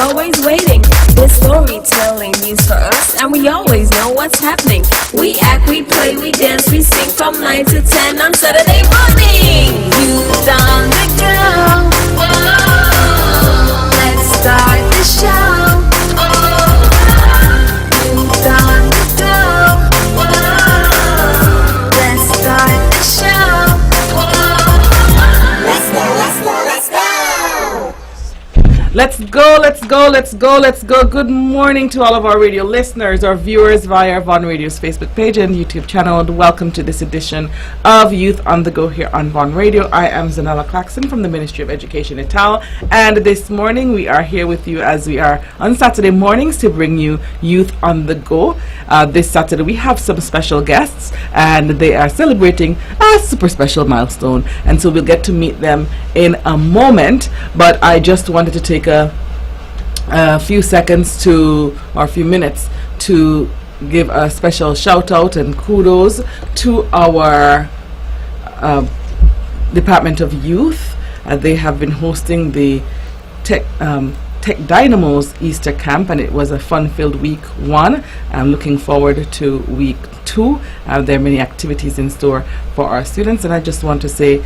always waiting. This storytelling news for us, and we always know what's happening. We act, we play, we dance, we sing from 9 to 10 on Saturday morning. Youth on the go. Let's start the show. Youth on the go. Let's start the show. Let's go, let's go, let's go. Let's go, let's go, let's go, let's go. Good morning to all of our radio listeners, our viewers via Von Radio's Facebook page and YouTube channel. And welcome to this edition of Youth on the Go here on Von Radio. I am ZAHNELA CLAXTON from the Ministry of Education Natal. And this morning we are here with you as we are on Saturday mornings to bring you Youth on the Go. This Saturday we have some special guests and they are celebrating a super special milestone. And so we'll get to meet them in a moment. But I just wanted to take a few seconds or a few minutes to give a special shout out and kudos to our Department of Youth. They have been hosting the Tech Dynamos Easter Camp, and it was a fun-filled week 1. I'm looking forward to week 2. There are many activities in store for our students, and I just want to say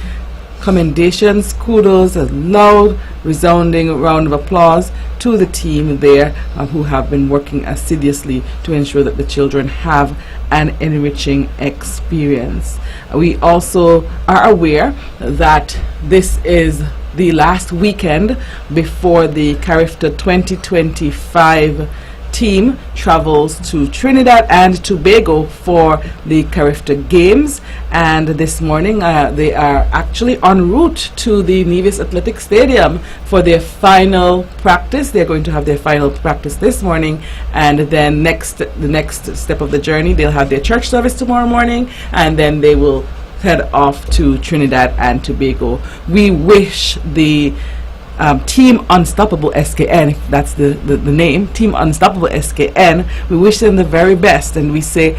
commendations, kudos, a loud, resounding round of applause to the team there who have been working assiduously to ensure that the children have an enriching experience. We also are aware that this is the last weekend before the CARIFTA 2025 team travels to Trinidad and Tobago for the CARIFTA Games, and this morning they are actually en route to the Nevis Athletic Stadium for their final practice. They're going to have their final practice this morning, and then the next step of the journey, they'll have their church service tomorrow morning, and then they will head off to Trinidad and Tobago. We wish the Team Unstoppable SKN, if that's the name, Team Unstoppable SKN, we wish them the very best, and we say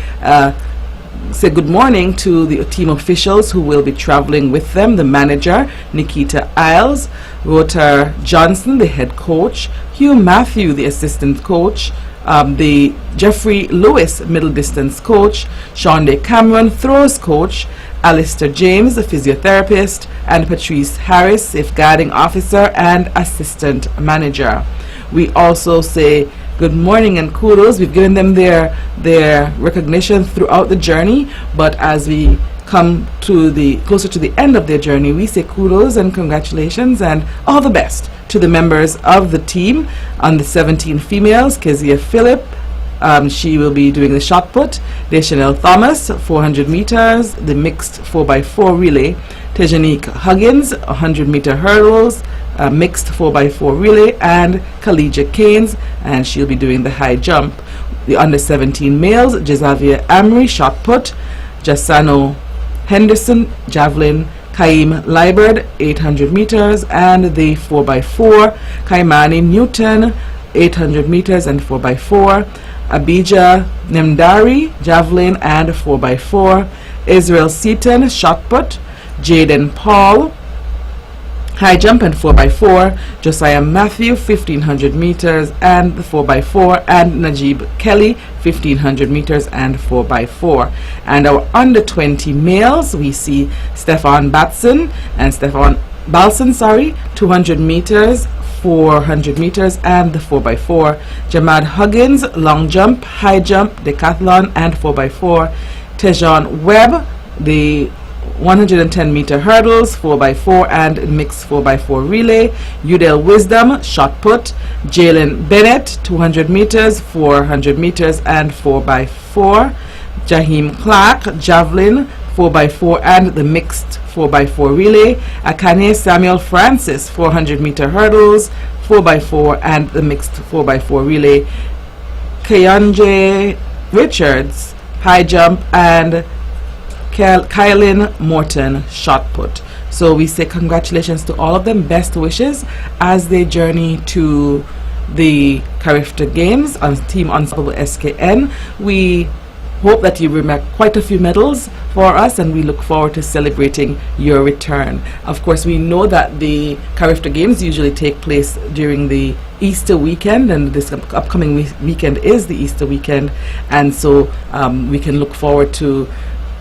good morning to the team officials who will be traveling with them: the manager Nikita Isles, Rota Johnson, the head coach, Hugh Matthew, the assistant coach, the Jeffrey Lewis, middle distance coach, Sean Day Cameron, throws coach, Alistair James, the physiotherapist, and Patrice Harris, safeguarding officer and assistant manager. We also say good morning and kudos. We've given them their recognition throughout the journey, but as we come to closer to the end of their journey, we say kudos and congratulations and all the best to the members of the team. On the 17 females, Kezia Phillip, she will be doing the shot put. Deschanel Thomas, 400 meters, the mixed 4x4 relay. Tejanique Huggins, 100 meter hurdles, mixed 4x4 relay, and Khalija Keynes, and she'll be doing the high jump. The under 17 males, Jazavia Amri, shot put, Jasano Henderson, javelin, Kaim Liebert, 800 meters, and the 4x4, Kaimani Newton, 800 meters and 4x4, Abija Nemdari, javelin and 4x4, Israel Seaton, shot put, Jaden Paul, high jump and 4x4, Josiah Matthew, 1500 meters and the 4x4, and Najib Kelly, 1500 meters and 4x4. And our under 20 males, we see Stefan Balson, 200 meters, 400 meters and the 4x4. Jamad Huggins, long jump, high jump, decathlon and 4x4. Tejon Webb, the 110 meter hurdles, 4x4 and mixed 4x4 relay. Udell Wisdom, shot put. Jalen Bennett, 200 meters, 400 meters and 4x4. Jaheim Clark, javelin, 4x4 and the mixed 4x4 relay. Akane Samuel Francis, 400 meter hurdles, 4x4 and the mixed 4x4 relay. Keonje Richards, high jump, and Kylan Morton, shot put. So we say congratulations to all of them, best wishes as they journey to the CARIFTA Games on Team Unstoppable SKN. We hope that you bring back quite a few medals for us, and we look forward to celebrating your return. Of course, we know that the Carifta Games usually take place during the Easter weekend, and this upcoming weekend is the Easter weekend, and so we can look forward to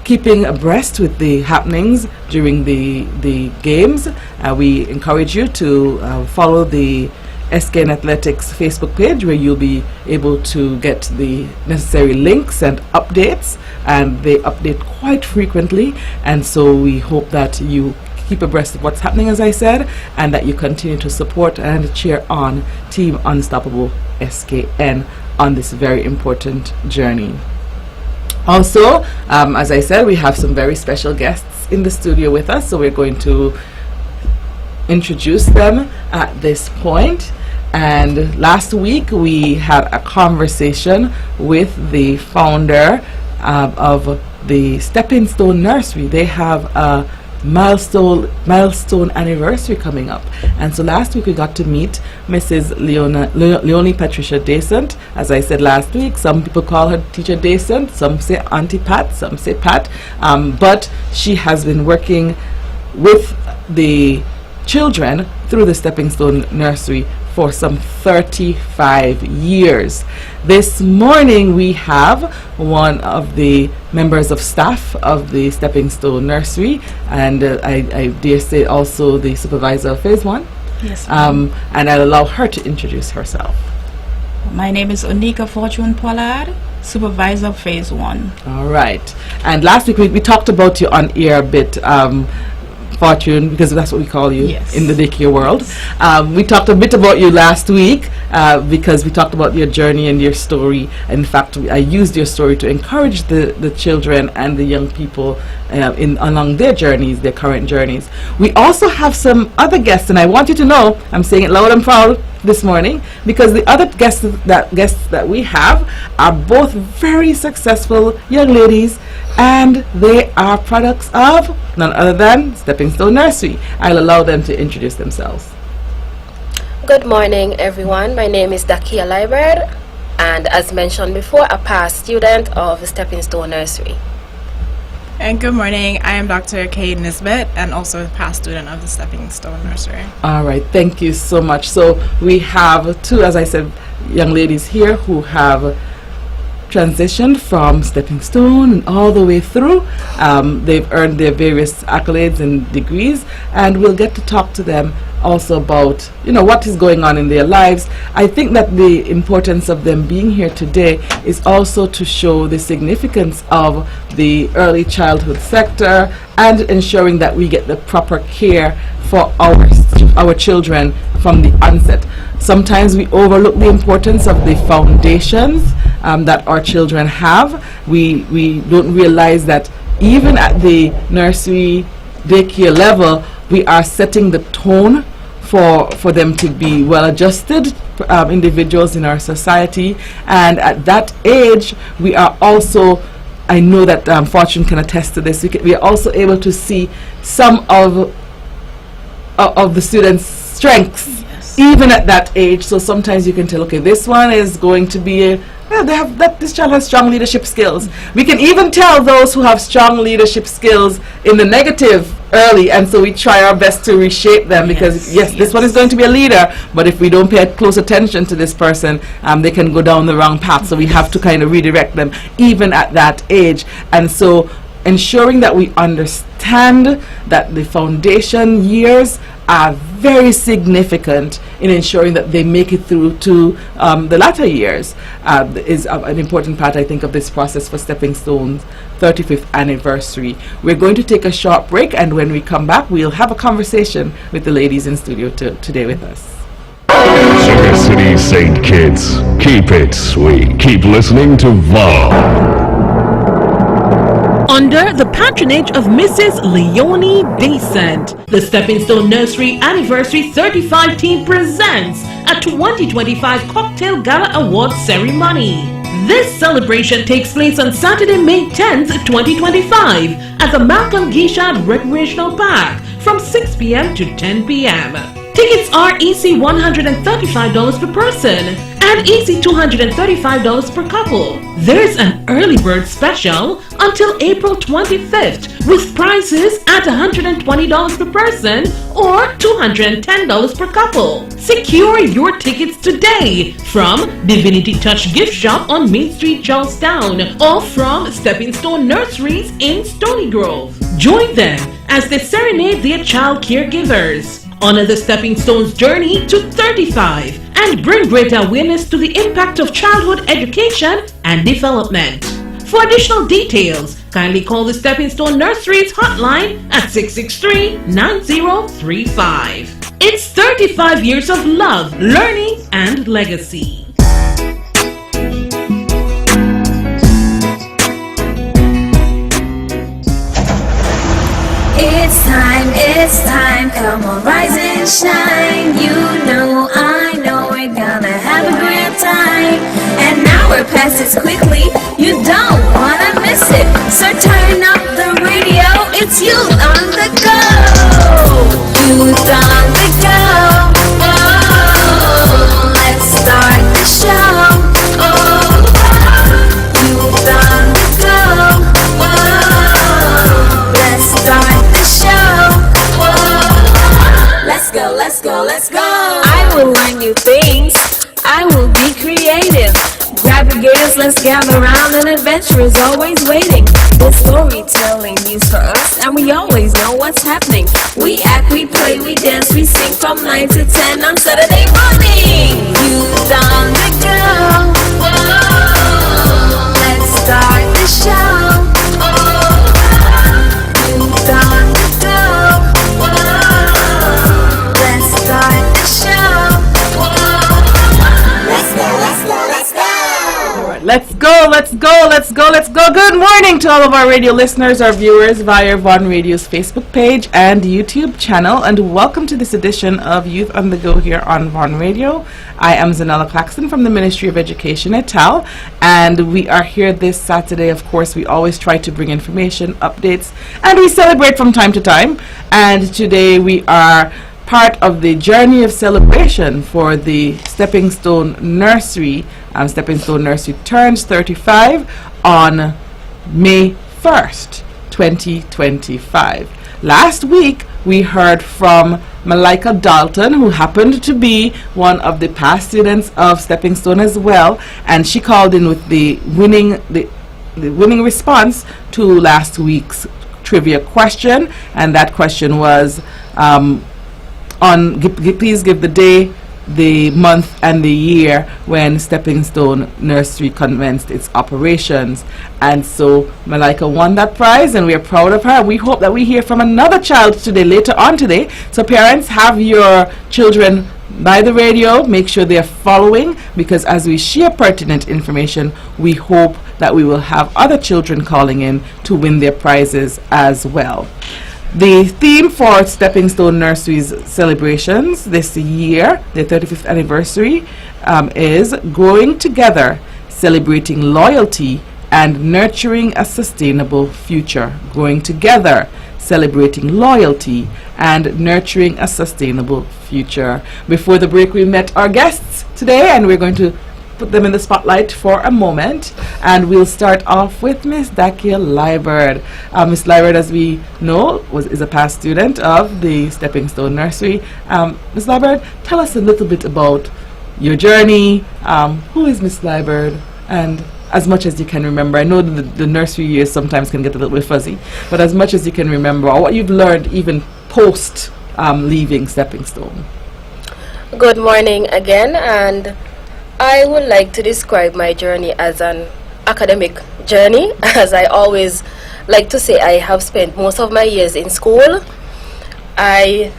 keeping abreast with the happenings during the games. We encourage you to follow the SKN Athletics Facebook page, where you'll be able to get the necessary links and updates, and they update quite frequently, and so we hope that you keep abreast of what's happening, as I said, and that you continue to support and cheer on Team Unstoppable SKN on this very important journey. Also, as I said, we have some very special guests in the studio with us, so we're going to introduce them at this point. And last week we had a conversation with the founder of the Stepping Stone Nursery. They have a milestone anniversary coming up, and so last week we got to meet Mrs. Leonie Patricia Decent. As I said last week, some people call her Teacher Decent, some say Auntie Pat, some say Pat, but she has been working with the children through the Stepping Stone Nursery for some 35 years. This morning we have one of the members of staff of the Stepping Stone Nursery, and I dare say also the supervisor of Phase 1. Yes. And I'll allow her to introduce herself. My name is Onika Fortune Pollard, supervisor of Phase 1. All right. And last week we talked about you on air a bit, Fortune, because that's what we call you in the daycare world. We talked a bit about you last week because we talked about your journey and your story. In fact, I used your story to encourage the children and the young people along their journeys, their current journeys. We also have some other guests, and I want you to know, I'm saying it loud and proud this morning, because the other guests that we have are both very successful young ladies, and they are products of none other than Stepping Stone Nursery. I'll allow them to introduce themselves. Good morning, everyone. My name is Dakia Liebert, and as mentioned before, a past student of Stepping Stone Nursery. And good morning, I am Dr. Kay Nisbet, and also a past student of the Stepping Stone Nursery. All right, thank you so much. So we have two, as I said, young ladies here who have transitioned from Stepping Stone and all the way through. They've earned their various accolades and degrees, and we'll get to talk to them also about, what is going on in their lives. I think that the importance of them being here today is also to show the significance of the early childhood sector and ensuring that we get the proper care for our children from the onset. Sometimes we overlook the importance of the foundations that our children have. We don't realize that even at the nursery daycare level, we are setting the tone for them to be well-adjusted individuals in our society. And at that age, we are also, I know that Fortune can attest to this, we are also able to see some of the students' strengths, even at that age. So sometimes you can tell, okay, this one is going to be this child has strong leadership skills. We can even tell those who have strong leadership skills in the negative early, and so we try our best to reshape them, because this one is going to be a leader, but if we don't pay close attention to this person, they can go down the wrong path. So we have to kind of redirect them even at that age. And so ensuring that we understand that the foundation years are very significant in ensuring that they make it through to the latter years is an important part, I think, of this process for Stepping Stone's 35th anniversary. We're going to take a short break, and when we come back, we'll have a conversation with the ladies in studio today with us. Sugar City St. Kitts, keep it sweet. Keep listening to VAH. Under the patronage of Mrs. Leonie Decent, the Stepping Stone Nursery Anniversary 35 team presents a 2025 Cocktail Gala Award Ceremony. This celebration takes place on Saturday, May 10th, 2025 at the Malcolm Gishad Recreational Park from 6 p.m. to 10 p.m. Tickets are EC $135 per person and easy $235 per couple. There's an early bird special until April 25th with prices at $120 per person or $210 per couple. Secure your tickets today from Divinity Touch Gift Shop on Main Street, Charlestown, or from Stepping Stone Nurseries in Stony Grove. Join them as they serenade their child caregivers. Honor the Stepping Stones journey to 35 and bring greater awareness to the impact of childhood education and development. For additional details, kindly call the Stepping Stone Nurseries hotline at 663-9035. It's 35 years of love, learning, and legacy. It's time, come on, rise and shine. You know, I know we're gonna have a great time. An hour passes quickly, you don't wanna miss it. So turn up the radio, it's youth on the go. Youth on the go. Oh, let's start the show. Oh, youth on the go. Oh, let's start the show. Let's go, let's go, let's go. I will learn new things. I will be creative. Grab your gears, let's gather around. An adventure is always waiting. This storytelling news for us, and we always know what's happening. We act, we play, we dance, we sing from 9 to 10 on Saturday morning. Youth on the go. Whoa. Let's start the show. Youth on the go. Start the show. Let's go, let's go, let's go. All right, let's go, let's go, let's go, let's go. Good morning to all of our radio listeners, our viewers via Von Radio's Facebook page and YouTube channel, and welcome to this edition of Youth on the Go here on Von Radio. I am ZAHNELA CLAXTON from the Ministry of Education at TAL, and we are here this Saturday. Of course, we always try to bring information, updates, and we celebrate from time to time. And today we are part of the journey of celebration for the Stepping Stone Nursery. Stepping Stone Nursery turns 35 on May 1st, 2025. Last week, we heard from Malika Dalton, who happened to be one of the past students of Stepping Stone as well, and she called in with the winning response to last week's trivia question, and that question was please give the day, the month, and the year when Stepping Stone Nursery commenced its operations. And so Malika won that prize, and we are proud of her. We hope that we hear from another child today, later on today. So parents, have your children by the radio. Make sure they are following, because as we share pertinent information, we hope that we will have other children calling in to win their prizes as well. The theme for Stepping Stone Nursery's celebrations this year, the 35th anniversary, is Growing Together, Celebrating Loyalty and Nurturing a Sustainable Future. Growing Together, Celebrating Loyalty and Nurturing a Sustainable Future. Before the break, we met our guests today, and we're going to put them in the spotlight for a moment, and we'll start off with Miss Dakia Liebert. Miss Liebert, as we know, is a past student of the Stepping Stone Nursery. Miss Liebert, tell us a little bit about your journey. Who is Miss Liebert? And as much as you can remember, I know the nursery years sometimes can get a little bit fuzzy, but as much as you can remember, or what you've learned even post leaving Stepping Stone. Good morning again, and I would like to describe my journey as an academic journey. As I always like to say, I have spent most of my years in school. I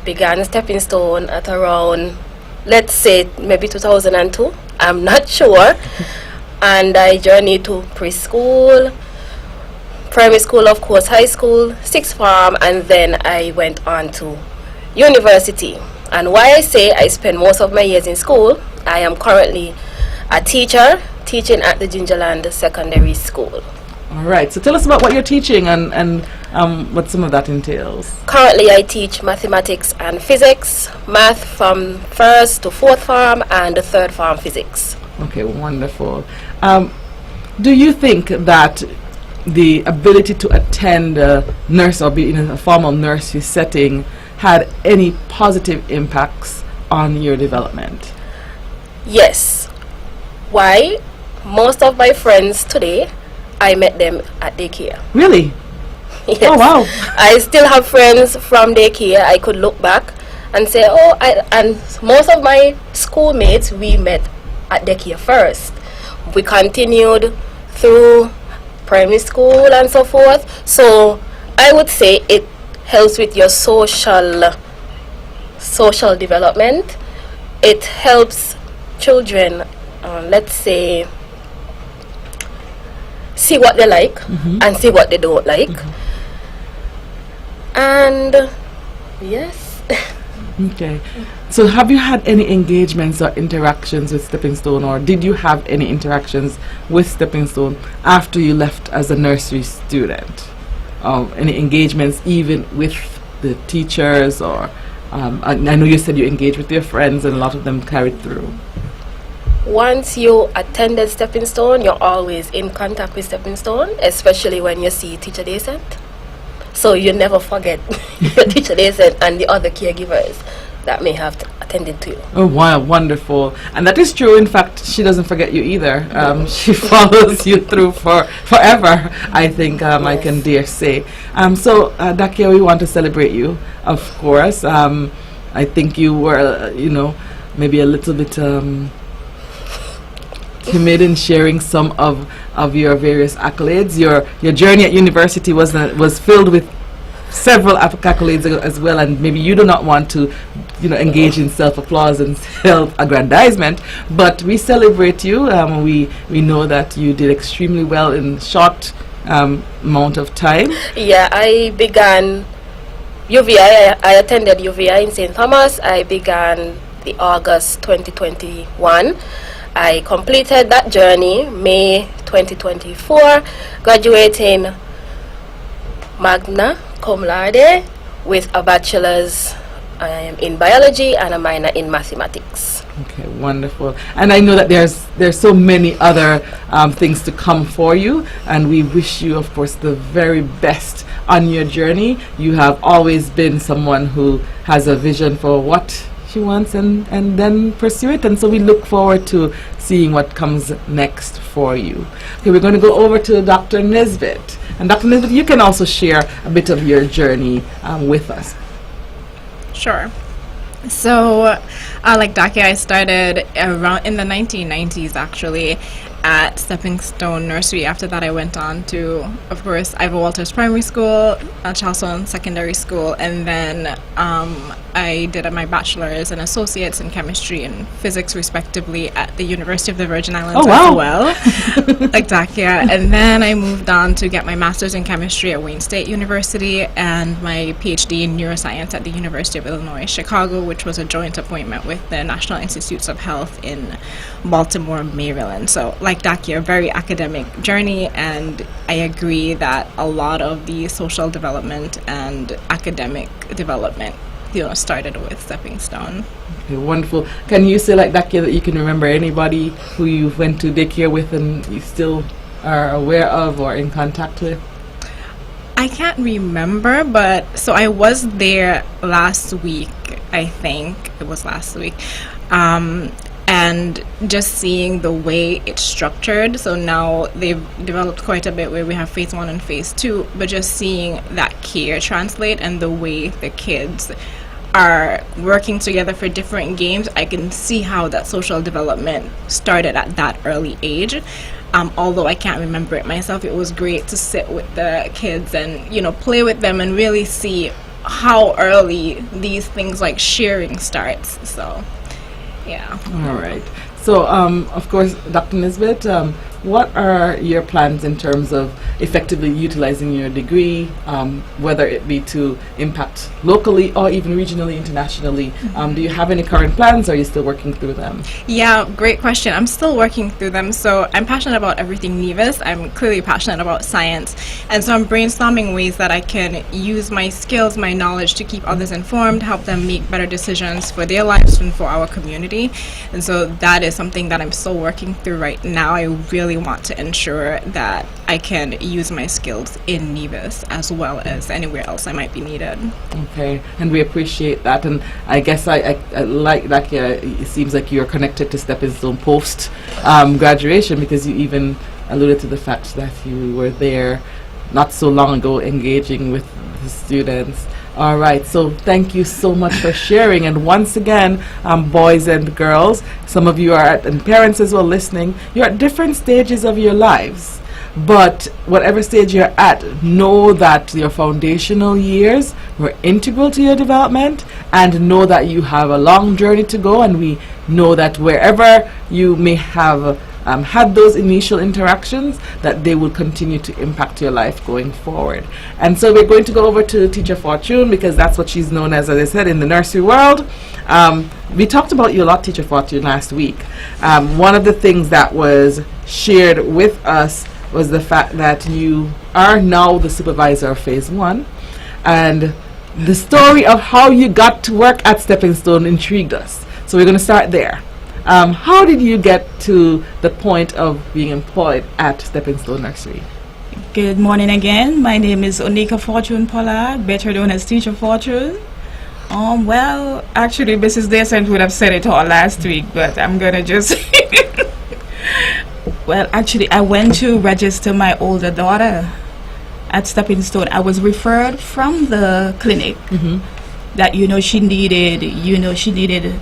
began Stepping Stone at around, let's say, maybe 2002. I'm not sure. And I journeyed to preschool, primary school, of course, high school, sixth form, and then I went on to university. And why I say I spent most of my years in school, I am currently a teacher, teaching at the Gingerland Secondary School. All right, so tell us about what you're teaching and what some of that entails. Currently, I teach mathematics and physics, math from 1st to 4th form, and the 3rd form physics. Okay, wonderful. Do you think that the ability to attend a nurse or be in a formal nursery setting had any positive impacts on your development? Yes. Why? Most of my friends today, I met them at daycare. Really? Yes. Oh, wow. I still have friends from daycare. I could look back and say, and most of my schoolmates, we met at daycare first. We continued through primary school and so forth. So I would say it helps with your social development. It helps children, let's say, see what they like and see what they don't like. And yes. Okay. So have you had any engagements or interactions with Stepping Stone, or did you have any interactions with Stepping Stone after you left as a nursery student? Any engagements even with the teachers, or I know you said you engaged with your friends and a lot of them carried through. Once you attended Stepping Stone, you're always in contact with Stepping Stone, especially when you see Teacher Decent. So you never forget your Teacher Decent and the other caregivers that may have attended to you. Oh wow, wonderful. And that is true. In fact, she doesn't forget you either. She follows you through forever, I think. I can dare say. So Dakia, we want to celebrate you, of course. I think you were, maybe a little bit timid in sharing some of your various accolades. Your journey at university was filled with several accolades as well, and maybe you do not want to engage in self-applause and self-aggrandizement, but we celebrate you. We know that you did extremely well in short amount of time. Yeah, I began UVI. I attended UVI in St. Thomas. I began the August 2021. I completed that journey May 2024, graduating magna cum laude with a bachelor's in biology and a minor in mathematics. Okay, wonderful. And I know that there's so many other things to come for you, and we wish you, of course, the very best on your journey. You have always been someone who has a vision for what she wants and then pursue it, and so we look forward to seeing what comes next for you. Okay, we're going to go over to Dr. Nesbitt, and Dr. Nesbitt, you can also share a bit of your journey with us. Sure. So, like Dakia, I started around in the 1990s actually at Stepping Stone Nursery. After that, I went on to, of course, Ivor Walters Primary School, Charleston Secondary School, and then I did my bachelor's and associates in chemistry and physics, respectively, at the University of the Virgin Islands as well, like Dakia. And then I moved on to get my master's in chemistry at Wayne State University and my PhD in neuroscience at the University of Illinois, Chicago, which was a joint appointment with the National Institutes of Health in Baltimore, Maryland. So, like Dakia, a very academic journey, and I agree that a lot of the social development and academic development started with Stepping Stone. Okay, wonderful. Can you say, like Dakia, that you can remember anybody who you went to daycare with and you still are aware of or in contact with? I can't remember, but so I was there last week, I think it was last week, and just seeing the way it's structured. So now they've developed quite a bit where we have phase 1 and phase 2, but just seeing that care translate and the way the kids are working together for different games, I can see how that social development started at that early age. Although I can't remember it myself, it was great to sit with the kids and play with them and really see how early these things like sharing starts. So yeah. All right. So of course, Dr. Nesbitt, what are your plans in terms of effectively utilizing your degree, whether it be to impact locally or even regionally, internationally? Do you have any current plans, or are you still working through them? Yeah, great question. I'm still working through them. So I'm passionate about everything Nevis. I'm clearly passionate about science. And so I'm brainstorming ways that I can use my skills, my knowledge to keep others informed, help them make better decisions for their lives and for our community. And so that is something that I'm still working through right now. I really want to ensure that I can use my skills in Nevis as well as anywhere else I might be needed. Okay, and we appreciate that. And I guess I like that it seems like you're connected to Stepping Stone post graduation, because you even alluded to the fact that you were there not so long ago engaging with the students. All right, so thank you so much for sharing. And once again, boys and girls, some of you are and parents as well listening, you're at different stages of your lives. But whatever stage you're at, know that your foundational years were integral to your development, and know that you have a long journey to go. And we know that wherever you may have had those initial interactions, that they will continue to impact your life going forward. And so we're going to go over to Teacher Fortune, because that's what she's known as I said, in the nursery world. We talked about you a lot, Teacher Fortune, last week. One of the things that was shared with us was the fact that you are now the supervisor of Phase 1. And the story of how you got to work at Stepping Stone intrigued us. So we're going to start there. How did you get to the point of being employed at Stepping Stone Nursery? Good morning again. My name is Onika Fortune Pollard, better known as Teacher Fortune. Well, actually, Mrs. Descent would have said it all last week, but I'm going to just... Well, actually, I went to register my older daughter at Stepping Stone. I was referred from the clinic that, she needed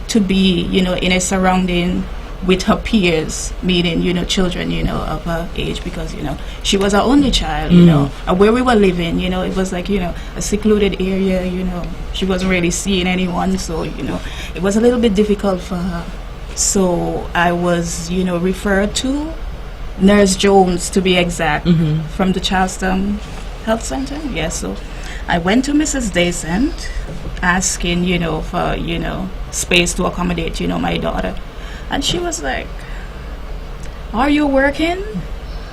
to be, in a surrounding with her peers, meeting, children, of her age, because, she was our only child, and where we were living, it was like, a secluded area, she wasn't really seeing anyone, so, it was a little bit difficult for her. So I was, referred to Nurse Jones, to be exact, from the Charleston Health Center. Yes, so I went to Mrs. Descent asking, for, space to accommodate, my daughter. And she was like, "Are you working?"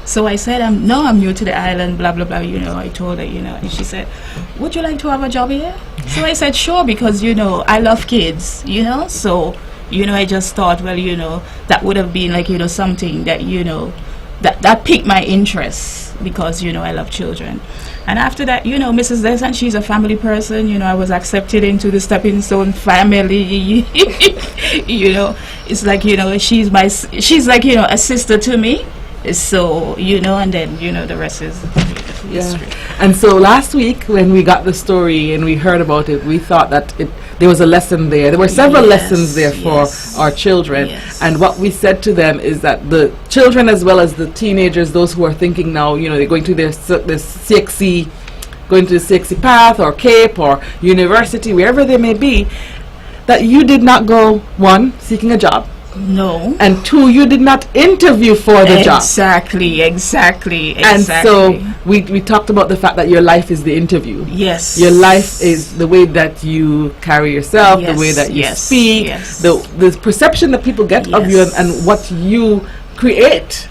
So I said, "No, I'm new to the island, blah, blah, blah." I told her, and she said, "Would you like to have a job here?" So I said, "Sure," because, I love kids, so, I just thought, well, that would have been like, something that, that piqued my interest, because, I love children. And after that, Mrs. Descent, she's a family person, I was accepted into the Stepping Stone family. It's like, she's like, a sister to me. So, and then, the rest is history. And so last week when we got the story and we heard about it, we thought that there was a lesson there. There were several lessons there for our children. And what we said to them is that the children, as well as the teenagers, those who are thinking now, they're going to their CXC, going to the CXC path or CAPE or university, wherever they may be, that you did not go, one, seeking a job. No. And two, you did not interview for the job. Exactly. And so we talked about the fact that your life is the interview. Yes. Your life is the way that you carry yourself, the way that you speak, the perception that people get of you, and what you create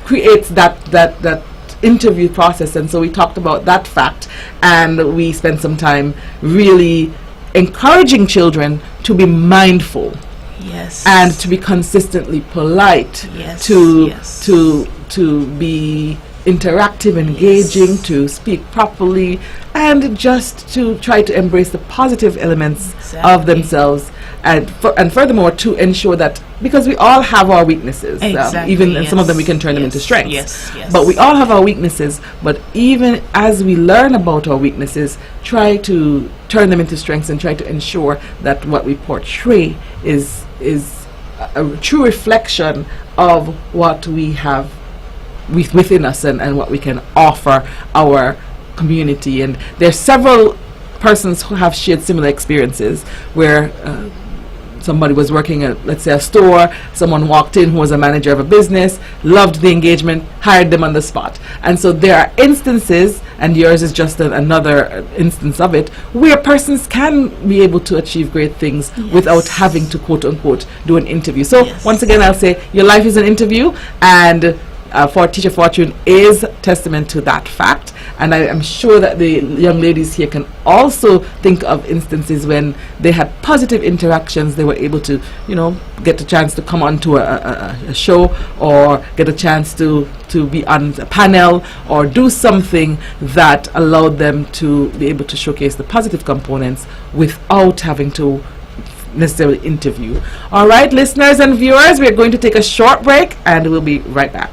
creates that interview process. And so we talked about that fact, and we spent some time really encouraging children to be mindful. Yes. And to be consistently polite. Yes. To be interactive, engaging, to speak properly, and just to try to embrace the positive elements of themselves, and furthermore to ensure that, because we all have our weaknesses, even some of them we can turn them into strengths. But we all have our weaknesses. But even as we learn about our weaknesses, try to turn them into strengths and try to ensure that what we portray is a true reflection of what we have within us and what we can offer our community. And there's several persons who have shared similar experiences where somebody was working at, let's say, a store, someone walked in who was a manager of a business, loved the engagement, hired them on the spot. And so there are instances, and yours is just another instance of it, where persons can be able to achieve great things without having to, quote unquote, do an interview. So once again, I'll say your life is an interview, and for Teacher Fortune is testament to that fact. And I am sure that the young ladies here can also think of instances when they had positive interactions. They were able to, get a chance to come onto a show, or get a chance to be on a panel, or do something that allowed them to be able to showcase the positive components without having to necessarily interview. All right, listeners and viewers, we're going to take a short break, and we'll be right back.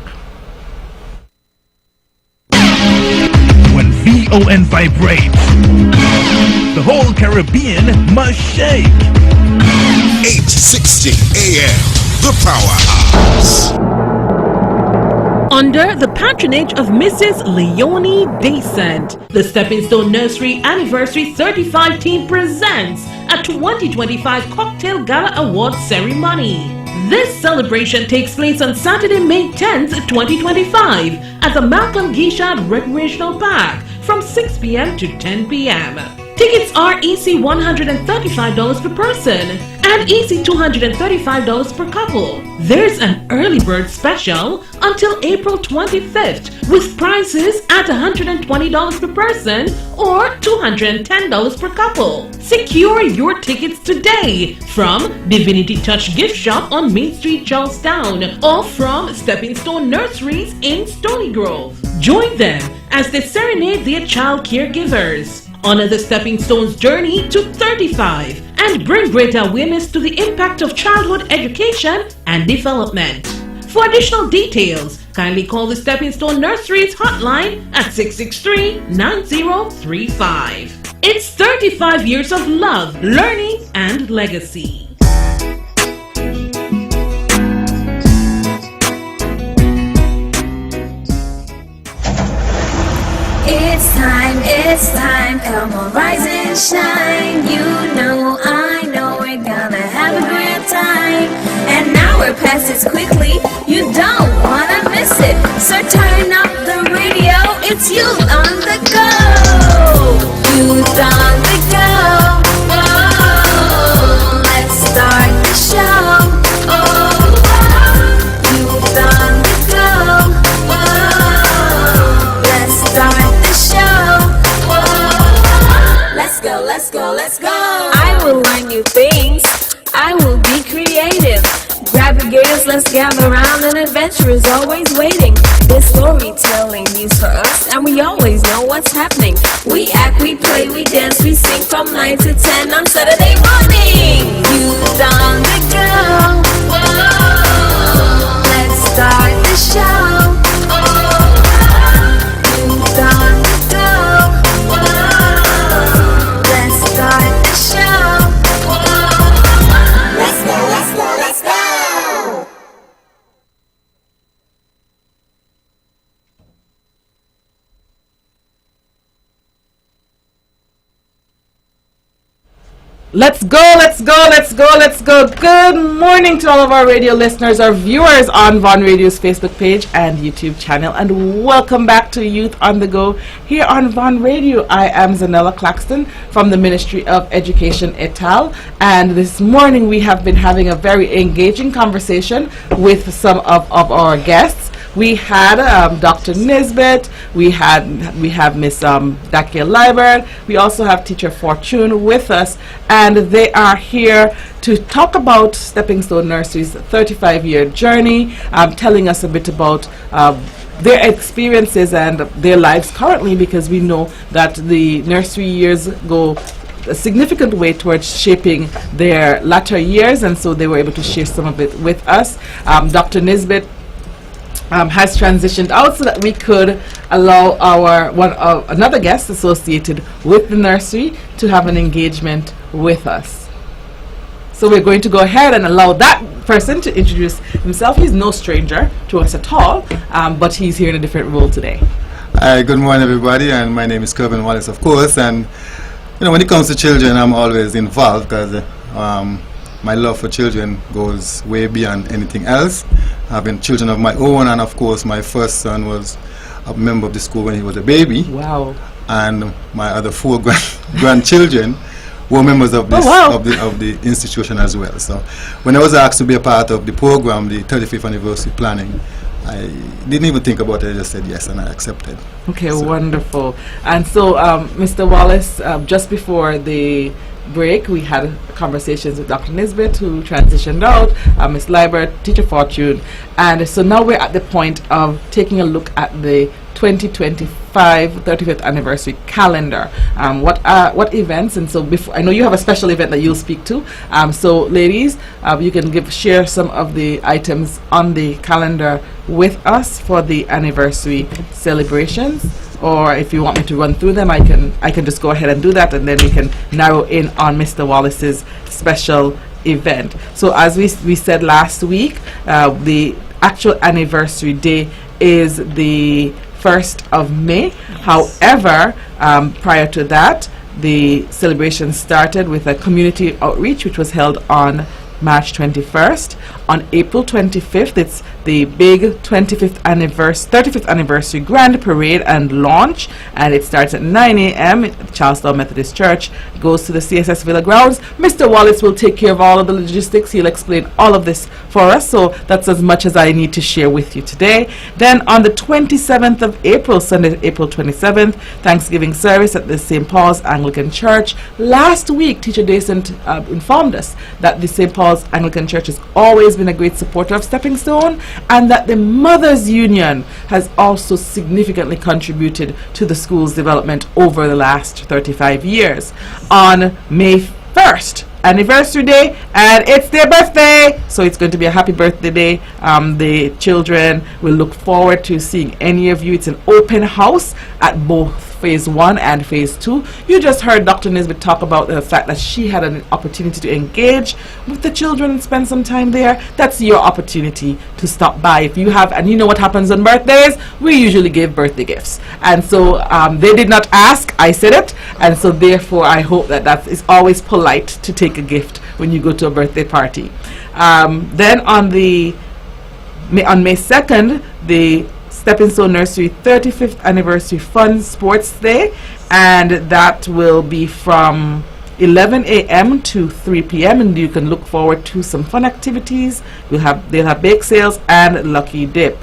When VON vibrates, the whole Caribbean must shake. 860 AM, the Powerhouse. Under the patronage of Mrs. Leonie Descent, the Stepping Stone Nursery Anniversary 35 team presents a 2025 Cocktail Gala Award Ceremony. This celebration takes place on Saturday, May 10th, 2025 at the Malcolm Guichard Recreational Park from 6 p.m. to 10 p.m. Tickets are EC $135 per person and EC $235 per couple. There's an early bird special until April 25th with prices at $120 per person or $210 per couple. Secure your tickets today from Divinity Touch Gift Shop on Main Street, Charlestown, or from Stepping Stone Nurseries in Stony Grove. Join them as they serenade their child caregivers. Honor the Stepping Stone's journey to 35 and bring greater awareness to the impact of childhood education and development. For additional details, kindly call the Stepping Stone Nurseries hotline at 663-9035. It's 35 years of love, learning, and legacy. It's time, come on, rise and shine. You know, I know, we're gonna have a great time. And now we're past it quickly, you don't wanna miss it. So turn up the radio, it's youth on the go. Youth on the go. Oh, let's start the show. Oh, youth on the go. Oh, let's start the show. Let's go, let's go, let's go. I will learn new things. I will be creative. Grab your gears, let's gather around. An adventure is always waiting. There's storytelling news for us, and we always know what's happening. We act, we play, we dance, we sing from 9 to 10 on Saturday morning. Youth on the go. Whoa, let's start the show. Youth on the go. Let's start the show. Let's go, let's go, let's go. Let's go, let's go, let's go, let's go. Good morning to all of our radio listeners, our viewers on Von Radio's Facebook page and YouTube channel, and welcome back to Youth on the Go here on Von Radio. I am ZAHNELA CLAXTON from the Ministry of Education et al. And this morning we have been having a very engaging conversation with some of our guests. We had Dr. Nisbet, we have Miss Dakia Liebert, we also have Teacher Fortune with us, and they are here to talk about Stepping Stone Nursery's 35-year journey, telling us a bit about their experiences and their lives currently, because we know that the nursery years go a significant way towards shaping their latter years, and so they were able to share some of it with us. Dr. Nisbet has transitioned out so that we could allow our another guest associated with the nursery to have an engagement with us. So we're going to go ahead and allow that person to introduce himself. He's no stranger to us at all, but he's here in a different role today. Hi, good morning everybody, and my name is Kevin Wallace, of course, and when it comes to children, I'm always involved because my love for children goes way beyond anything else. Having children of my own, and of course my first son was a member of the school when he was a baby. Wow. And my other 4 grandchildren were members of this of the institution as well. So when I was asked to be a part of the program, the 35th anniversary planning, I didn't even think about it. I just said yes, and I accepted. Okay, so wonderful. And so, Mr. Wallace, just before the break, we had conversations with Dr. Nisbet, who transitioned out, Ms. Liber, Teacher Fortune, and so now we're at the point of taking a look at the 2025 35th anniversary calendar. What events? And so before, I know you have a special event that you'll speak to. So ladies, you can share some of the items on the calendar with us for the anniversary celebrations. Or if you want me to run through them, I can just go ahead and do that, and then we can narrow in on Mr. Wallace's special event. So as we said last week, the actual anniversary day is the 1st of May. However, prior to that, the celebration started with a community outreach which was held on March 21st. On April 25th, it's the big 35th anniversary grand parade and launch, and it starts at 9 a.m. at Charlestown Methodist Church, goes to the CSS Villa grounds. Mr. Wallace will take care of all of the logistics. He'll explain all of this for us, so that's as much as I need to share with you today. Then on the 27th of April, Sunday, April 27th, Thanksgiving service at the St. Paul's Anglican Church. Last week, Teacher Decent informed us that the St. Paul's Anglican Church has always been a great supporter of Stepping Stone, and that the Mothers Union has also significantly contributed to the school's development over the last 35 years. On May 1st, anniversary day, and it's their birthday, so it's going to be a happy birthday day. The children will look forward to seeing any of you. It's an open house at both phase 1 and phase 2. You just heard Dr. Nisbet talk about the fact that she had an opportunity to engage with the children and spend some time there. That's your opportunity to stop by. If you have, and you know what happens on birthdays, we usually give birthday gifts, and so they did not ask, I said it, and so therefore I hope that is always polite to take a gift when you go to a birthday party. Then on May 2nd, the Stepping Stone Nursery 35th Anniversary Fun Sports Day, and that will be from 11 a.m. to 3 p.m. and you can look forward to some fun activities. They'll have bake sales and lucky dip.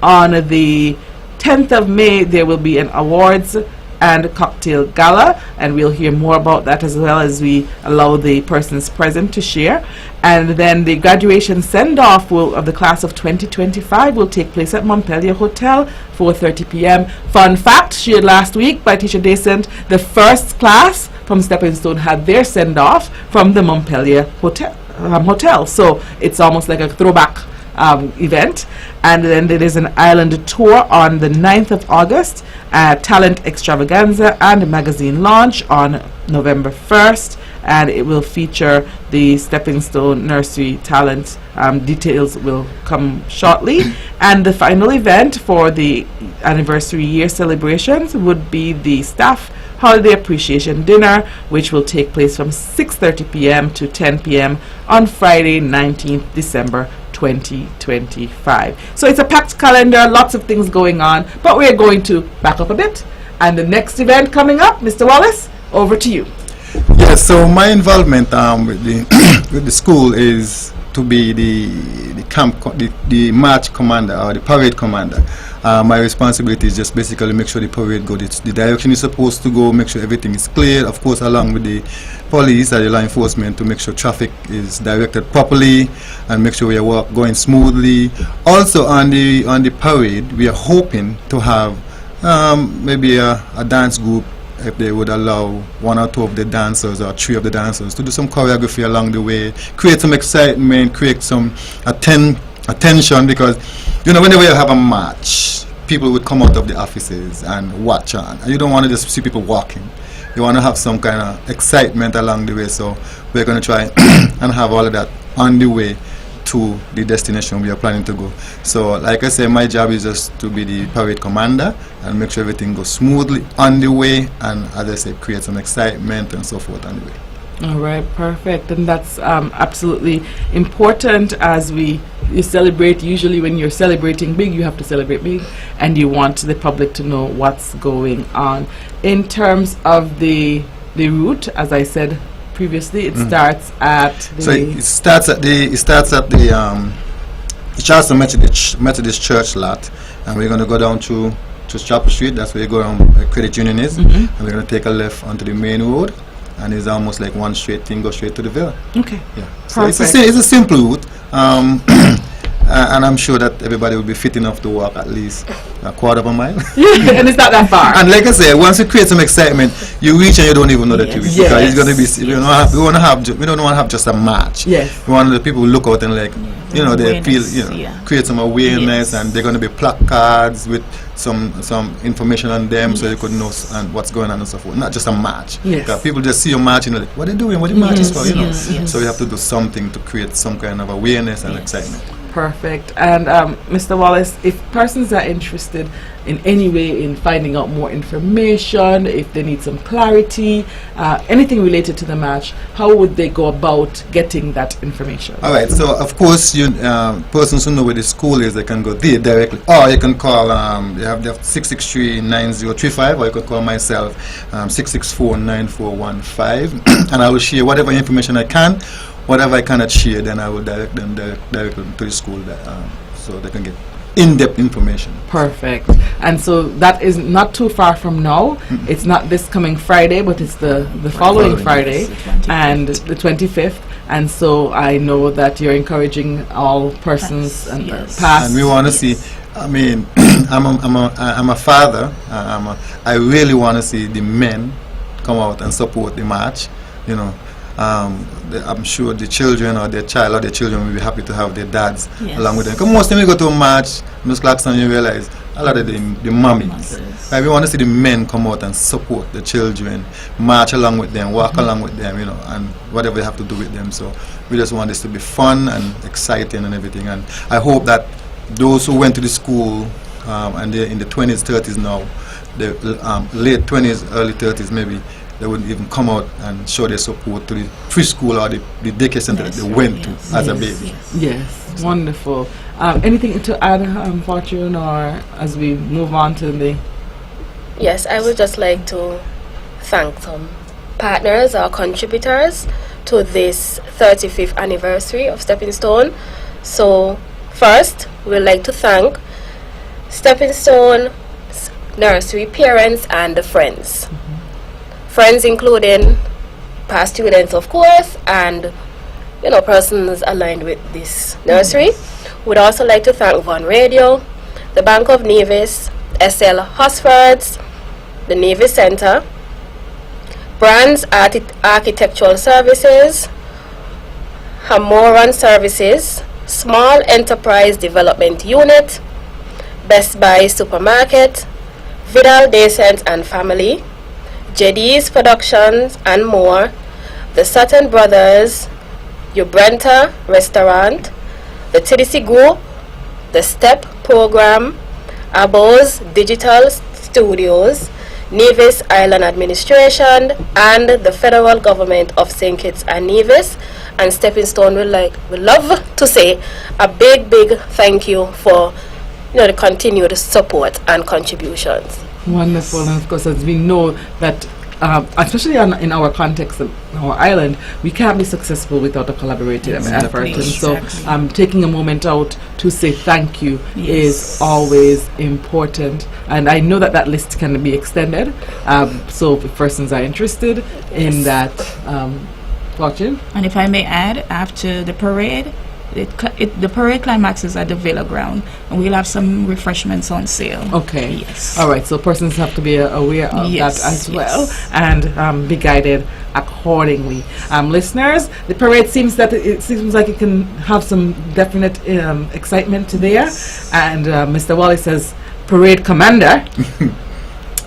On the 10th of May, there will be an awards and cocktail gala, and we'll hear more about that as well as we allow the persons present to share. And then the graduation send-off of the class of 2025 will take place at Montpelier Hotel, 4:30 p.m. Fun fact shared last week by Teacher Decent, the first class from Stepping Stone had their send-off from the Montpelier Hotel. So it's almost like a throwback event. And then there is an island tour on the 9th of August, talent extravaganza and magazine launch on November 1st, and it will feature the Stepping Stone Nursery talent. Details will come shortly. And the final event for the anniversary year celebrations would be the staff holiday appreciation dinner, which will take place from 6:30 p.m. to 10 p.m. on Friday, 19th December 2025. So it's a packed calendar, lots of things going on, but we're going to back up a bit. And the next event coming up, Mr. Wallace, over to you. Yes, so my involvement with the school is to be the march commander or the parade commander. My responsibility is just basically make sure the parade goes the direction it's supposed to go, make sure everything is clear, of course along with the police and the law enforcement to make sure traffic is directed properly and make sure we are going smoothly. Also on the parade, we are hoping to have maybe a dance group, if they would allow 1 or 2 of the dancers or 3 of the dancers to do some choreography along the way, create some excitement, create some attention, because whenever you have a march, people would come out of the offices and watch on, and you don't want to just see people walking. You want to have some kind of excitement along the way, so we're going to try and have all of that on the way to the destination we are planning to go. So like I said, my job is just to be the parade commander and make sure everything goes smoothly on the way, and as I said, create some excitement and so forth on the way. All right, perfect. And that's absolutely important as you celebrate. Usually when you're celebrating big, you have to celebrate big, and you want the public to know what's going on. In terms of the route, as I said previously, it starts at the... So it starts at the Charleston Methodist Church lot, and we're going to go down to Chapel Street. That's where you go down Credit Union is, and we're going to take a left onto the main road, and it's almost like one straight thing, go straight to the villa. Okay. Yeah. So it's a simple route, and I'm sure that everybody will be fit enough to walk at least a quarter of a mile. And it's not that far. And like I said, once you create some excitement, you reach and you don't even know that you reach, because it's going to be. We don't want to have just a march. Yes. We want the people who look out and they feel, create some awareness, and they're going to be placards with some information on them, so you could know what's going on and so forth. Not just a march. Because people just see you marching, like, what are they doing? What the march is for? So you have to do something to create some kind of awareness and excitement. Perfect. And Mr. Wallace, if persons are interested in any way in finding out more information, if they need some clarity, anything related to the match, how would they go about getting that information? All right. So of course, persons who know where the school is, they can go there directly, or you can call. They have 663-9035, or you can call myself 664-9415, and I will share whatever information I can. Whatever I cannot share, then I will direct them directly to the school so they can get in-depth information. Perfect. And so that is not too far from now. It's not this coming Friday, but it's the following Friday, and the 25th. And so I know that you're encouraging all persons and past. And we want to see. I mean, I'm a father. I really want to see the men come out and support the march. I'm sure the children or their child or their children will be happy to have their dads along with them. Because most of them you go to a march, Ms. CLAXTON, you realize a lot of the mummies. Right? We want to see the men come out and support the children, march along with them, walk along with them, and whatever they have to do with them. So we just want this to be fun and exciting and everything. And I hope that those who went to the school and they're in the 20s, 30s now, the late 20s, early 30s maybe, they would even come out and show their support to the preschool or the daycare center that they went to as a baby. Yes, wonderful. Anything to add, Fortune, or as we move on to the... Yes, I would just like to thank some partners or contributors to this 35th anniversary of Stepping Stone. So first, we'd like to thank Stepping Stone Nursery parents and the friends. Friends including past students, of course, and persons aligned with this nursery. We'd also like to thank Vaughan Radio, the Bank of Nevis, SL Hosfords, the Nevis Center, Brands Architectural Services, Hamoran Services, Small Enterprise Development Unit, Best Buy Supermarket, Vidal Decent and Family, JD's Productions and more, the Sutton Brothers, Ubrenta Restaurant, the TDC Group, the STEP Program, Abo's Digital Studios, Nevis Island Administration, and the Federal Government of St. Kitts and Nevis. And Stepping Stone would love to say a big thank you for the continued support and contributions. Wonderful. And of course, as we know that especially in our context in our island, we can't be successful without a collaborative effort. And so taking a moment out to say thank you is always important. And I know that list can be extended. So if persons are interested in that, Fortune. And if I may add, after the parade, the parade climaxes at the Villa Ground, and we'll have some refreshments on sale. Okay. Yes. All right. So persons have to be aware of that as well, and be guided accordingly. Listeners, the parade seems like it can have some definite excitement there, and Mr. Wallace says parade commander.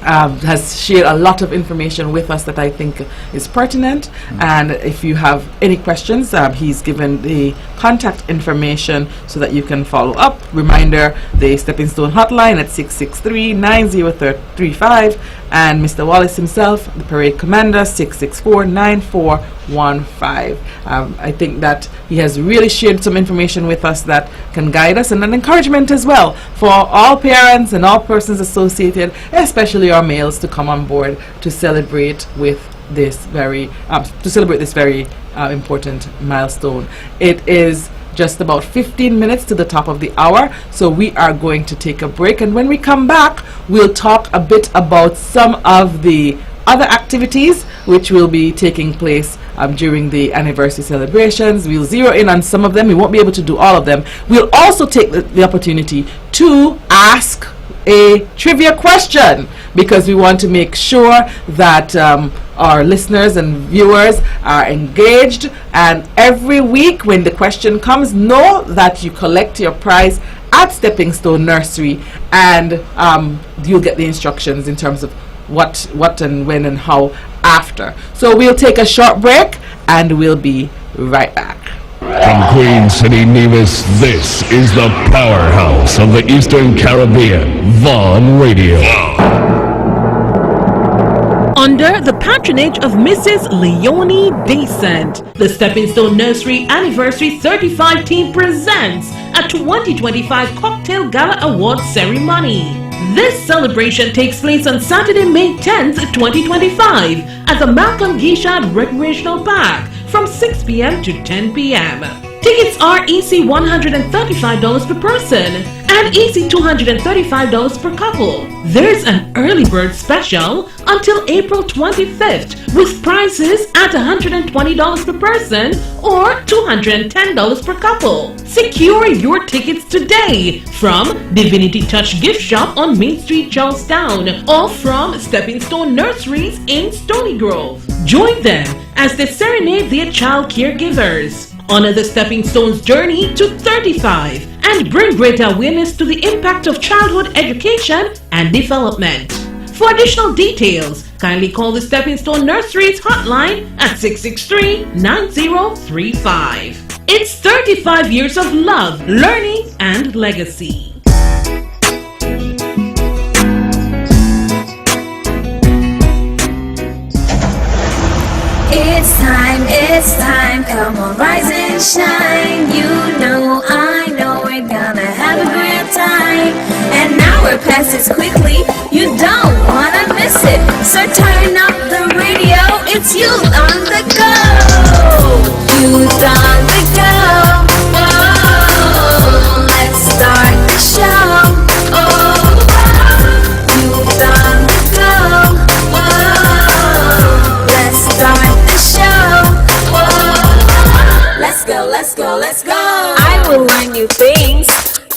has shared a lot of information with us that I think is pertinent. And if you have any questions, he's given the contact information so that you can follow up. Reminder, the Stepping Stone hotline at 663-9035, and Mr. Wallace himself, the parade commander, 664-9415. I think that he has really shared some information with us that can guide us, and an encouragement as well for all parents and all persons associated, especially our males, to come on board to celebrate with this very important milestone. It is just about 15 minutes to the top of the hour, so we are going to take a break, and when we come back, we'll talk a bit about some of the other activities which will be taking place during the anniversary celebrations. We'll zero in on some of them. We won't be able to do all of them. We'll also take the opportunity to ask a trivia question, because we want to make sure that our listeners and viewers are engaged, and every week when the question comes, know that you collect your prize at Stepping Stone Nursery, and you'll get the instructions in terms of what and when and how after. So we'll take a short break and we'll be right back. From Queen City, Nevis, this is the powerhouse of the Eastern Caribbean, Vaughan Radio. Under the patronage of Mrs. Leonie Decent, the Stepping Stone Nursery Anniversary 35 team presents a 2025 Cocktail Gala Award Ceremony. This celebration takes place on Saturday, May 10th, 2025 at the Malcolm Gishad Recreational Park from 6 p.m. to 10 p.m. Tickets are EC $135 per person and EC $235 per couple. There's an early bird special until April 25th with prices at $120 per person or $210 per couple. Secure your tickets today from Divinity Touch Gift Shop on Main Street, Charlestown, or from Stepping Stone Nurseries in Stony Grove. Join them as they serenade their child caregivers. Honor the Stepping Stone's journey to 35 and bring greater awareness to the impact of childhood education and development. For additional details, kindly call the Stepping Stone Nurseries hotline at 663-9035. It's 35 years of love, learning, and legacy. It's time, come on, rise and shine. You know, I know we're gonna have a great time. And now we're past it quickly, you don't wanna miss it. So turn up the radio, it's Youth on the Go. Youth on the Go. Oh, let's start the show. Oh, Youth on the Go. Oh, let's start the show. Let's go, let's go, let's go. I will learn new things.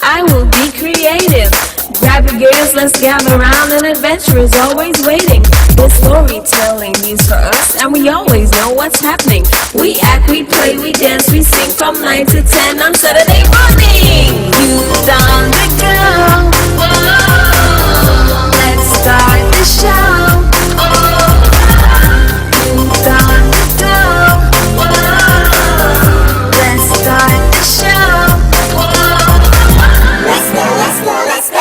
I will be creative. Grab your gears, let's gather around. An adventure is always waiting. There's storytelling news for us, and we always know what's happening. We act, we play, we dance, we sing from 9 to 10 on Saturday morning. Youth on the Go. Whoa, let's start the show. Oh, Youth on the Go. Start the show. Let's go, let's go, let's go.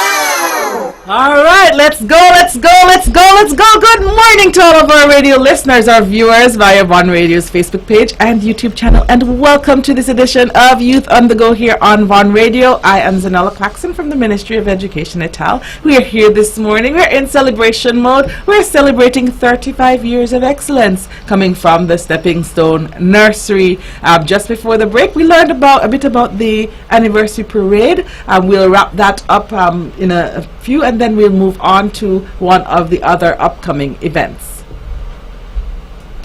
All right, let's go, let's go, let's go, let's go. Good morning to all of our radio listeners, our viewers via Vaughan Radio's Facebook page and YouTube channel, and welcome to this edition of Youth on the Go here on Vaughan Radio. I am ZAHNELA CLAXTON from the Ministry of Education et al. We are here this morning. We're in celebration mode. We're celebrating 35 years of excellence coming from the Stepping Stone Nursery. Just before the break, we learned a bit about the anniversary parade. We'll wrap that up in a few, and then we'll move on to one of the other upcoming events.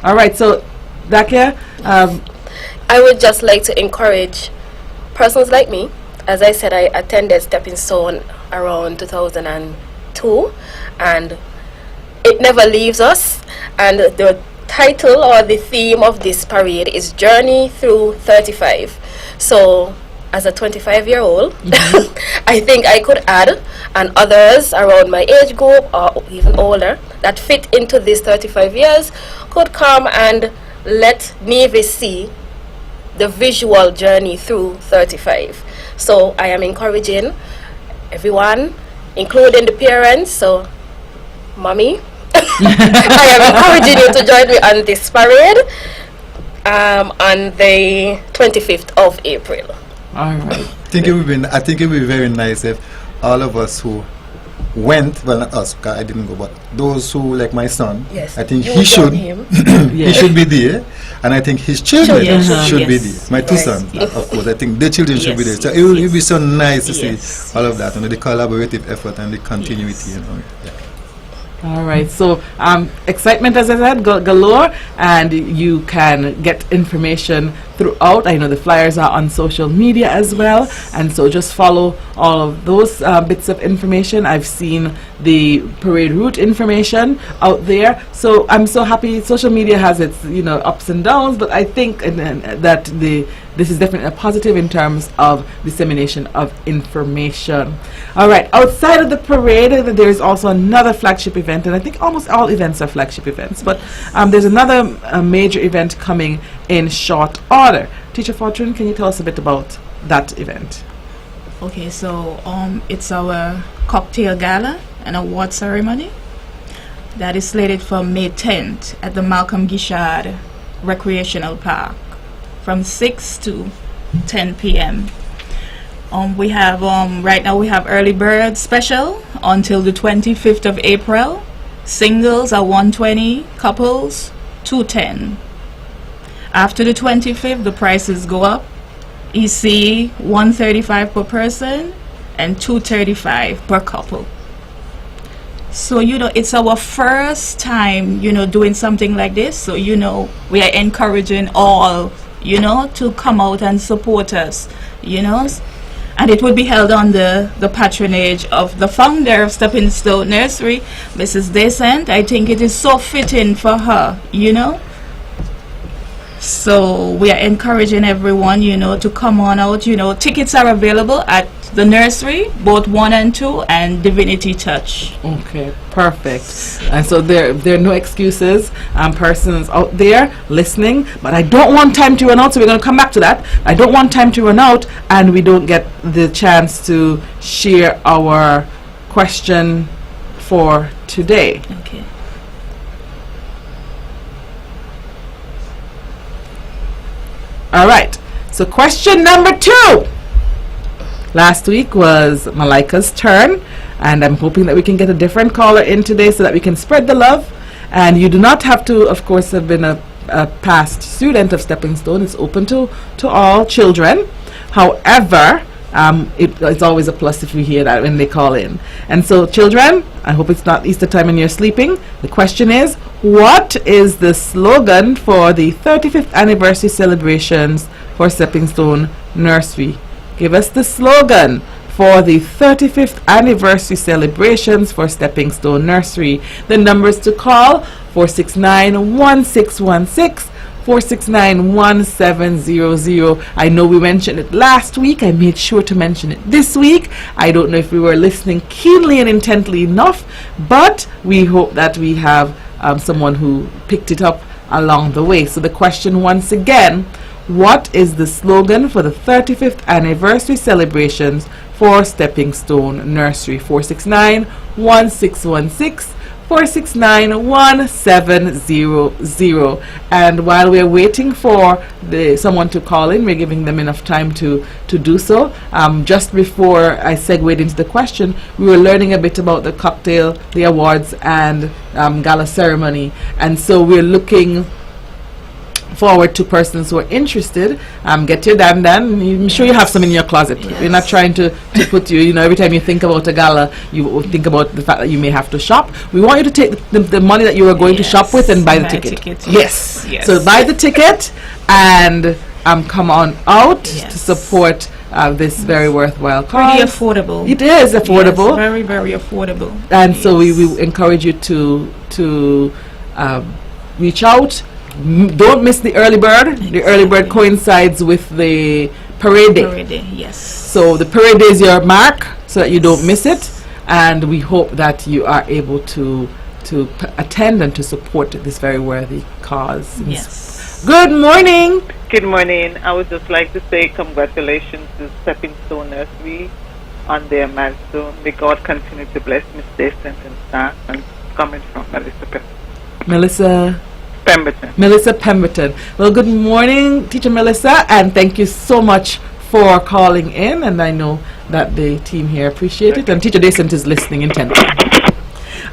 All right, so Dakia, I would just like to encourage persons like me. As I said, I attended Stepping Stone around 2002, and it never leaves us. And the title or the theme of this parade is Journey Through 35. So as a 25-year-old, I think I could add and others around my age group or even older that fit into these 35 years could come and let Nevis see the visual journey through 35. So I am encouraging everyone, including the parents. So, mommy, I am encouraging you to join me on this parade on the 25th of April. All right. I think it would be very nice if all of us who went, well, not us, 'cause I didn't go, but those who, like my son, Yes, I think you he would should, join him. he should be there, and I think his children should be Yes. there. My two Yes. sons, of course, I think their children should be there. Yes. So it will be so nice to Yes. see all of that, the collaborative effort and the continuity, Yeah. All right, so excitement, as I said, galore, and you can get information throughout. I know the flyers are on social media as well, and so just follow all of those bits of information. I've seen the parade route information out there, so I'm so happy. Social media has its ups and downs, but I think that this is definitely a positive in terms of dissemination of information. All right, outside of the parade, there's also another flagship event, and I think almost all events are flagship events, but there's another major event coming in short order. Teacher Fortune, can you tell us a bit about that event? Okay, so it's our cocktail gala and award ceremony that is slated for May 10th at the Malcolm Gishard Recreational Park from 6 to 10 p.m. We have right now we have early bird special until the 25th of April. Singles are $120, couples $210. After the 25th, the prices go up. EC $135 per person and $235 per couple. So it's our first time doing something like this. So we are encouraging all to come out and support us. And it will be held under the patronage of the founder of Stepping Stone Nursery, Mrs. Descent. I think it is so fitting for her, So we are encouraging everyone, to come on out. Tickets are available at the nursery, both 1 and 2, and Divinity Touch. Okay, perfect. And so there are no excuses. Persons out there listening, but I don't want time to run out, so we're going to come back to that. I don't want time to run out, and we don't get the chance to share our question for today. Okay. All right. So question number 2. Last week was Malika's turn, and I'm hoping that we can get a different caller in today so that we can spread the love. And you do not have to, of course, have been a past student of Stepping Stone. It's open to all children. However, it's always a plus if we hear that when they call in. And so, children, I hope it's not Easter time and you're sleeping. The question is, what is the slogan for the 35th anniversary celebrations for Stepping Stone Nursery? Give us the slogan for the 35th anniversary celebrations for Stepping Stone Nursery. The numbers to call: 469-1616, 469-1700. I know we mentioned it last week. I made sure to mention it this week. I don't know if we were listening keenly and intently enough, but we hope that we have someone who picked it up along the way. So the question once again: what is the slogan for the 35th anniversary celebrations for Stepping Stone Nursery? 469-1616, 469-1700. And while we're waiting for someone to call in, we're giving them enough time to do so. Just before I segued into the question, we were learning a bit about the cocktail, the awards, and gala ceremony. And so we're looking forward to persons who are interested. Get your dan. I'm sure you have some in your closet. Yes. We're not trying to put you, every time you think about a gala, you think about the fact that you may have to shop. We want you to take the money that you are going to shop with and buy the ticket. Yes. Yes. So buy the ticket and come on out Yes. to support this very worthwhile cause. Pretty affordable. It is affordable. Yes, very, very affordable. And so we encourage you to reach out. Don't miss the early bird. Exactly. The early bird coincides with the parade day. Parade day, yes. So the parade day is your mark so that you don't miss it. and we hope that you are able to attend and to support this very worthy cause. Yes. Good morning. Good morning. I would just like to say congratulations to Stepping Stone Nursery on their milestone. May God continue to bless Miss Descent and staff. And coming from Melissa Pemberton. Well, good morning, Teacher Melissa, and thank you so much for calling in. And I know that the team here appreciate it, and Teacher Descent is listening intently.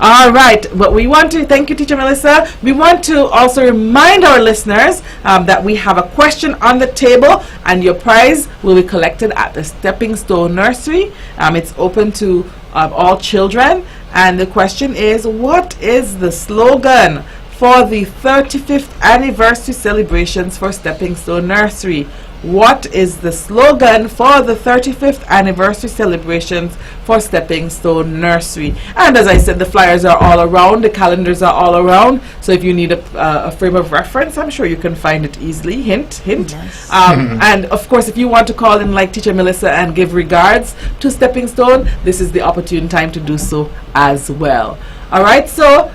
All right, but we want to thank you, Teacher Melissa. We want to also remind our listeners that we have a question on the table, and your prize will be collected at the Stepping Stone Nursery. It's open to all children, and the question is, what is the slogan for the 35th anniversary celebrations for Stepping Stone Nursery? What is the slogan for the 35th anniversary celebrations for Stepping Stone Nursery? And as I said, the flyers are all around, the calendars are all around, so if you need a frame of reference, I'm sure you can find it easily. Hint. Yes. And of course, if you want to call in like Teacher Melissa and give regards to Stepping Stone, this is the opportune time to do so as well. All right, so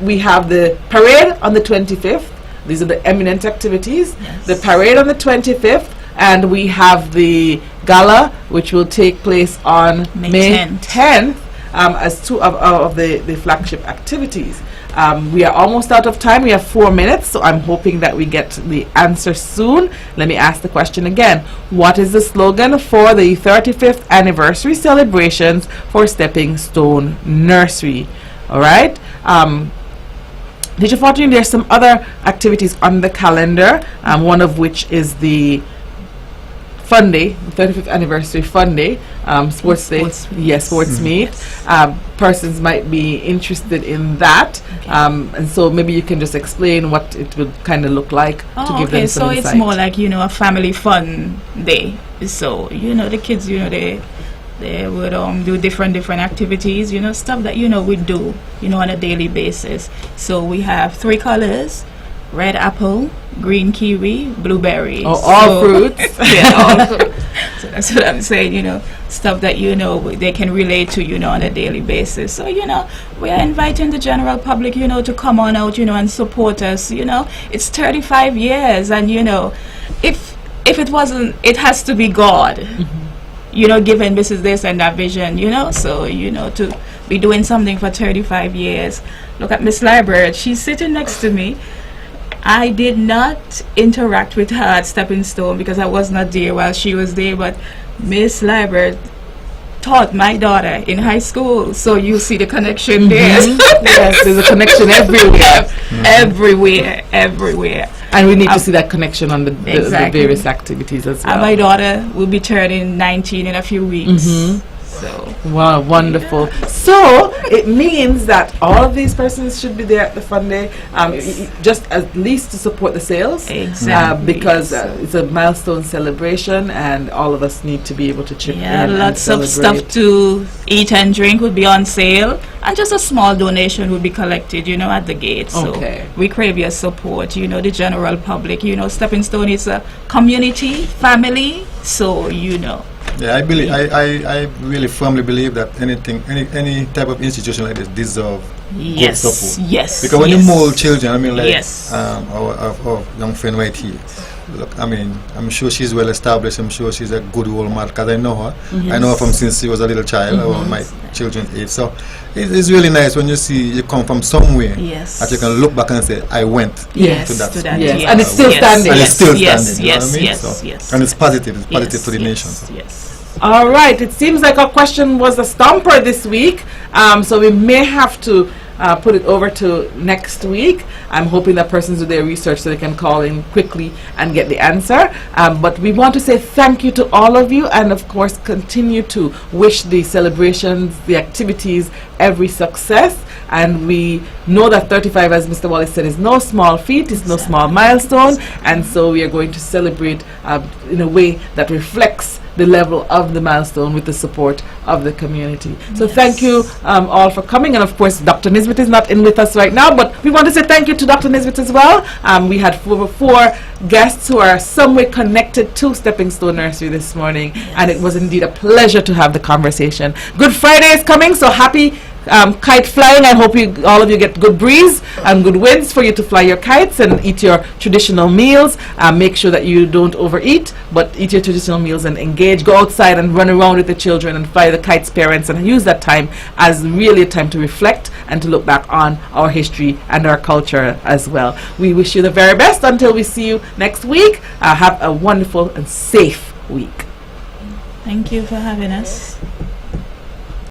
we have the parade on the 25th. These are the eminent activities. Yes. The parade on the 25th, and we have the gala, which will take place on May 10th as two of the flagship activities. We are almost out of time. We have 4 minutes, so I'm hoping that we get the answer soon. Let me ask the question again. What is the slogan for the 35th anniversary celebrations for Stepping Stone Nursery? All right. Teacher Fortune, there's some other activities on the calendar, one of which is the Fun Day, 35th anniversary Fun Day, sports day. Yes, sports meet. Persons might be interested in that, and so maybe you can just explain what it would kind of look like to give them some insight. So it's more like, a family fun day. So, the kids, they would do different activities, stuff that we do, on a daily basis. So we have 3 colors: red apple, green kiwi, blueberry. Oh, all fruits. Yeah, all fruits. So that's what I'm saying, stuff that they can relate to, on a daily basis. So, we are inviting the general public, to come on out, and support us. It's 35 years, and if it wasn't, it has to be God. Given this is this and that vision, so, to be doing something for 35 years. Look at Miss Library. She's sitting next to me. I did not interact with her at Stepping Stone because I was not there while she was there, but Miss Library taught my daughter in high school, so you see the connection there. Yes, there's a connection everywhere. And we need to see that connection on the various activities as well. And my daughter will be turning 19 in a few weeks. So wow, wonderful. So it means that all of these persons should be there at the Fun Day, just at least to support the sales. Exactly. Because it's a milestone celebration, and all of us need to be able to chip in. Yeah, lots of stuff to eat and drink would be on sale, and just a small donation would be collected, at the gate. So we crave your support, the general public. Stepping Stone is a community, family, so Yeah, I believe. I really firmly believe that any type of institution like this deserve good support. Yes. Because when you mold children, our young friend right here. Look, I'm sure she's well established. I'm sure she's a good role model because I know her. I know her from since she was a little child, around my children's age. So it's really nice when you see you come from somewhere that you can look back and say, I went to that. Yes. And it's still standing. And it's still standing. Yes. And it's positive. It's positive for the nation. So. Yes. All right. It seems like our question was a stomper this week, so we may have to put it over to next week. I'm hoping that persons do their research so they can call in quickly and get the answer. But we want to say thank you to all of you, and of course continue to wish the celebrations, the activities, every success. And we know that 35, as Mr. Wallace said, is no small feat, it's no small milestone, and so we are going to celebrate in a way that reflects the level of the milestone with the support of the community. So thank you all for coming, and of course Dr. Nisbet is not in with us right now, but we want to say thank you to Dr. Nisbet as well. We had four guests who are some way connected to Stepping Stone Nursery this morning, and it was indeed a pleasure to have the conversation. Good Friday is coming, so happy kite flying. I hope all of you get good breeze and good winds for you to fly your kites and eat your traditional meals. Make sure that you don't overeat, but eat your traditional meals and engage. Go outside and run around with the children and fly the kites, parents, and use that time as really a time to reflect and to look back on our history and our culture as well. We wish you the very best until we see you next week. Have a wonderful and safe week. Thank you for having us.